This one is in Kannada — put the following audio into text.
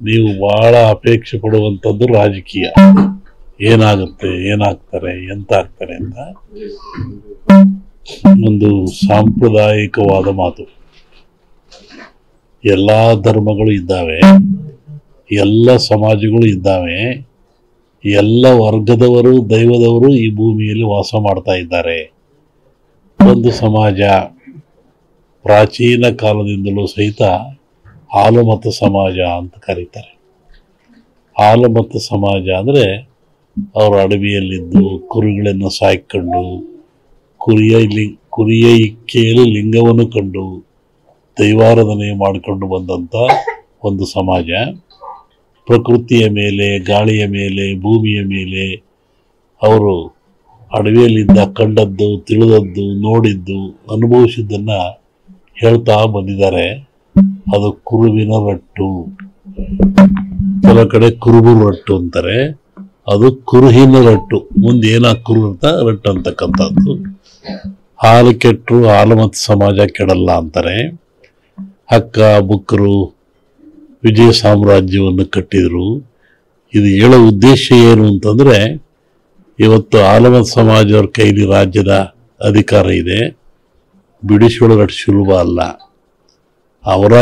ನೀವು ಬಹಳ ಅಪೇಕ್ಷೆ ಪಡುವಂಥದ್ದು ರಾಜಕೀಯ. ಏನಾಗುತ್ತೆ, ಏನಾಗ್ತಾರೆ, ಎಂತ ಆಗ್ತಾರೆ ಅಂತ ಒಂದು ಸಾಂಪ್ರದಾಯಿಕವಾದ ಮಾತು. ಎಲ್ಲ ಧರ್ಮಗಳು ಇದ್ದಾವೆ, ಎಲ್ಲ ಸಮಾಜಗಳು ಇದ್ದಾವೆ, ಎಲ್ಲ ವರ್ಗದವರು ದೈವದವರು ಈ ಭೂಮಿಯಲ್ಲಿ ವಾಸ ಮಾಡ್ತಾ ಇದ್ದಾರೆ. ಒಂದು ಸಮಾಜ ಪ್ರಾಚೀನ ಕಾಲದಿಂದಲೂ ಸಹಿತ ಹಾಲುಮತ ಸಮಾಜ ಅಂತ ಕರೀತಾರೆ. ಹಾಲುಮತ ಸಮಾಜ ಅಂದರೆ ಅವರು ಅಡವಿಯಲ್ಲಿದ್ದು ಕುರಿಗಳನ್ನು ಸಾಯ್ಕೊಂಡು ಕುರಿಯ ಇಕ್ಕೆಯಲ್ಲಿ ಲಿಂಗವನ್ನು ಕಂಡು ದೈವಾರಾಧನೆ ಮಾಡಿಕೊಂಡು ಬಂದಂಥ ಒಂದು ಸಮಾಜ. ಪ್ರಕೃತಿಯ ಮೇಲೆ, ಗಾಳಿಯ ಮೇಲೆ, ಭೂಮಿಯ ಮೇಲೆ ಅವರು ಅಡವಿಯಲ್ಲಿದ್ದ ಕಂಡದ್ದು, ತಿಳಿದದ್ದು, ನೋಡಿದ್ದು, ಅನುಭವಿಸಿದ್ದನ್ನು ಹೇಳ್ತಾ ಬಂದಿದ್ದಾರೆ. ಅದು ಕುರುವಿನ ರಟ್ಟು, ಕೆಲ ಕಡೆ ಕುರುಬು ರಟ್ಟು ಅಂತಾರೆ. ಅದು ಕುರುಹಿನ ರಟ್ಟು, ಮುಂದೆ ಕುರು ಅಂತ ರಟ್ಟು ಅಂತಕ್ಕಂಥದ್ದು. ಹಾಲು ಕೆಟ್ಟರು ಹಾಲುಮತ ಸಮಾಜ ಕೆಡಲ್ಲ ಅಂತಾರೆ. ಹಕ್ಕ ಬುಕ್ಕರು ವಿಜಯ ಸಾಮ್ರಾಜ್ಯವನ್ನು ಕಟ್ಟಿದರು. ಇದು ಹೇಳೋ ಉದ್ದೇಶ ಏನು ಅಂತಂದರೆ, ಇವತ್ತು ಹಾಲುಮತ ಸಮಾಜವ್ರ ಕೈಲಿ ರಾಜ್ಯದ ಅಧಿಕಾರ ಇದೆ, ಬಿಡಿಸ್ಕೊಳ್ಳೋದು ಸುಲಭ ಅಲ್ಲ. ಅವರ